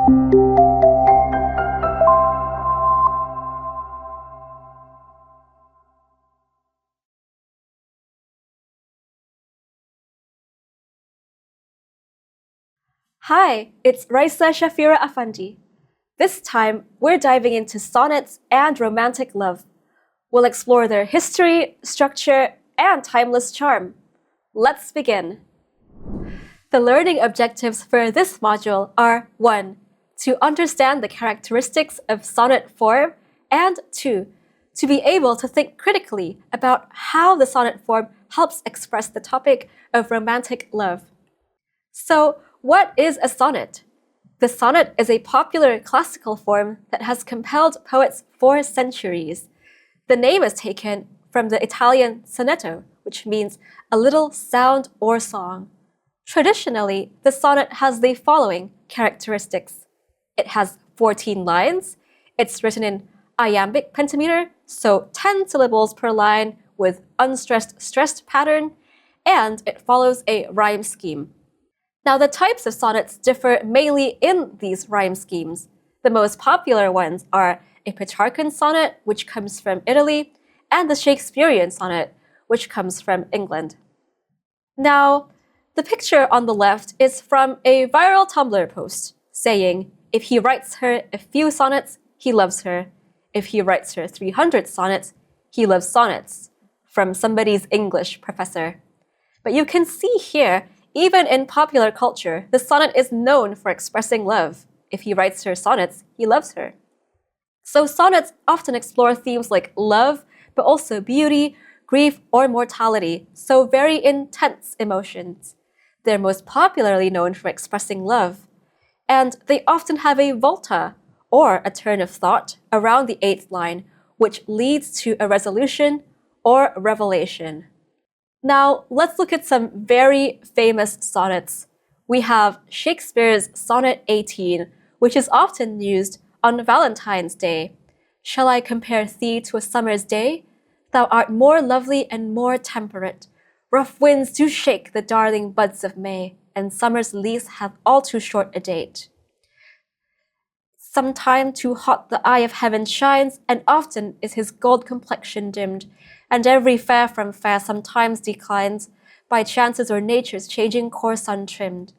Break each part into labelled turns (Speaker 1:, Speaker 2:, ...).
Speaker 1: Hi, it's Raisa Shafira Affandi. This time, we're diving into sonnets and romantic love. We'll explore their history, structure, and timeless charm. Let's begin. The learning objectives for this module are 1. To understand the characteristics of sonnet form, and 2. To be able to think critically about how the sonnet form helps express the topic of romantic love. So, what is a sonnet? The sonnet is a popular classical form that has compelled poets for centuries. The name is taken from the Italian sonetto, which means a little sound or song. Traditionally, the sonnet has the following characteristics. It has 14 lines, it's written in iambic pentameter, so 10 syllables per line with unstressed stressed pattern, and it follows a rhyme scheme. Now, the types of sonnets differ mainly in these rhyme schemes. The most popular ones are a Petrarchan sonnet, which comes from Italy, and the Shakespearean sonnet, which comes from England. Now, the picture on the left is from a viral Tumblr post saying, if he writes her a few sonnets, he loves her. If he writes her 300 sonnets, he loves sonnets, from somebody's English professor. But you can see here, even in popular culture, the sonnet is known for expressing love. If he writes her sonnets, he loves her. So sonnets often explore themes like love, but also beauty, grief, or mortality, so very intense emotions. They're most popularly known for expressing love. And they often have a volta, or a turn of thought, around the 8th line, which leads to a resolution or revelation. Now, let's look at some very famous sonnets. We have Shakespeare's Sonnet 18, which is often used on Valentine's Day. Shall I compare thee to a summer's day? Thou art more lovely and more temperate. Rough winds do shake the darling buds of May, and summer's lease hath all too short a date. Sometime too hot the eye of heaven shines, and often is his gold complexion dimmed, and every fair from fair sometimes declines, by chances or nature's changing course untrimmed.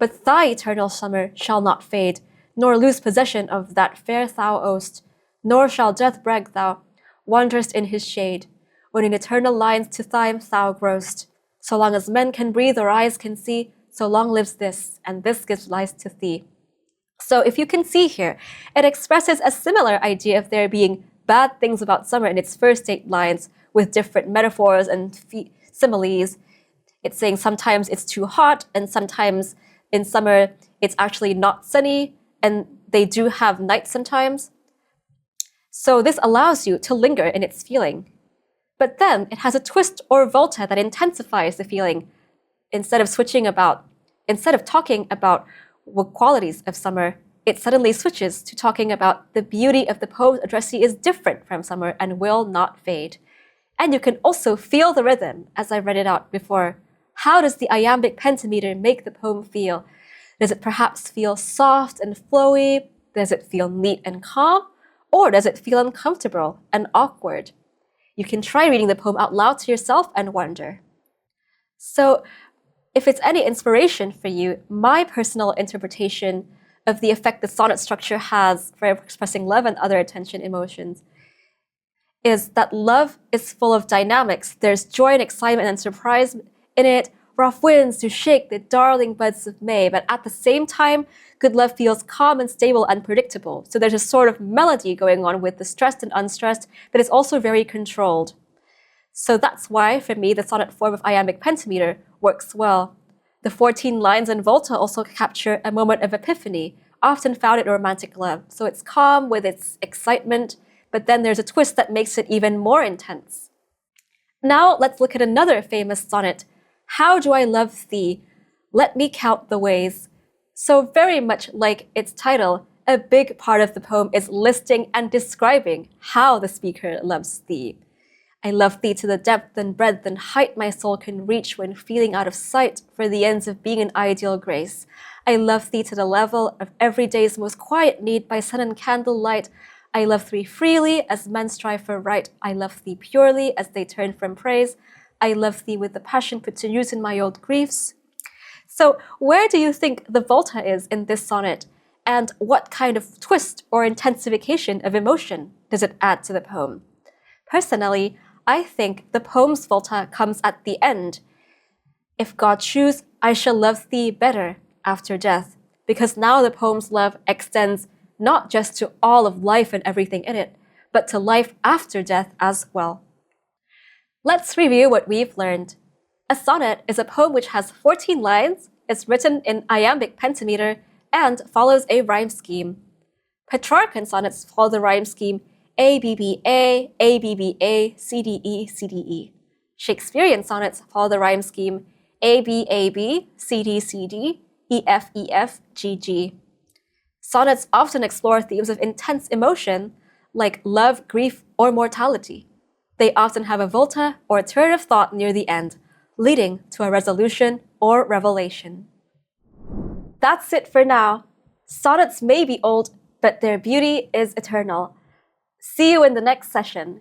Speaker 1: But thy eternal summer shall not fade, nor lose possession of that fair thou owest, nor shall death brag thou wanderest in his shade, when in eternal lines to time thou growest. So long as men can breathe or eyes can see, so long lives this, and this gives life to thee. So if you can see here, it expresses a similar idea of there being bad things about summer in its first 8 lines with different metaphors and similes. It's saying sometimes it's too hot, and sometimes in summer it's actually not sunny, and they do have nights sometimes. So this allows you to linger in its feeling. But then it has a twist or volta that intensifies the feeling. Instead of talking about qualities of summer, it suddenly switches to talking about the beauty of the poem's addressee is different from summer and will not fade. And you can also feel the rhythm, as I read it out before. How does the iambic pentameter make the poem feel? Does it perhaps feel soft and flowy? Does it feel neat and calm? Or does it feel uncomfortable and awkward? You can try reading the poem out loud to yourself and wonder. So, if it's any inspiration for you, my personal interpretation of the effect the sonnet structure has for expressing love and other attention emotions is that love is full of dynamics. There's joy and excitement and surprise in it. Rough winds do shake the darling buds of May, but at the same time, good love feels calm and stable and predictable. So there's a sort of melody going on with the stressed and unstressed, but it's also very controlled. So that's why, for me, the sonnet form of iambic pentameter works well. The 14 lines and volta also capture a moment of epiphany, often found in romantic love. So it's calm with its excitement, but then there's a twist that makes it even more intense. Now let's look at another famous sonnet, How Do I Love Thee? Let Me Count the Ways. So very much like its title, a big part of the poem is listing and describing how the speaker loves thee. I love thee to the depth and breadth and height my soul can reach when feeling out of sight for the ends of being an ideal grace. I love thee to the level of every day's most quiet need by sun and candle light. I love thee freely as men strive for right. I love thee purely as they turn from praise. I love thee with the passion put to use in my old griefs. So where do you think the volta is in this sonnet? And what kind of twist or intensification of emotion does it add to the poem? Personally, I think the poem's volta comes at the end. If God choose, I shall love thee better after death, because now the poem's love extends not just to all of life and everything in it, but to life after death as well. Let's review what we've learned. A sonnet is a poem which has 14 lines, is written in iambic pentameter, and follows a rhyme scheme. Petrarchan sonnets follow the rhyme scheme ABBA, ABBA, CDE, CDE. Shakespearean sonnets follow the rhyme scheme ABAB, CD, EF, GG. Sonnets often explore themes of intense emotion, like love, grief, or mortality. They often have a volta or turn of thought near the end, leading to a resolution or revelation. That's it for now. Sonnets may be old, but their beauty is eternal. See you in the next session.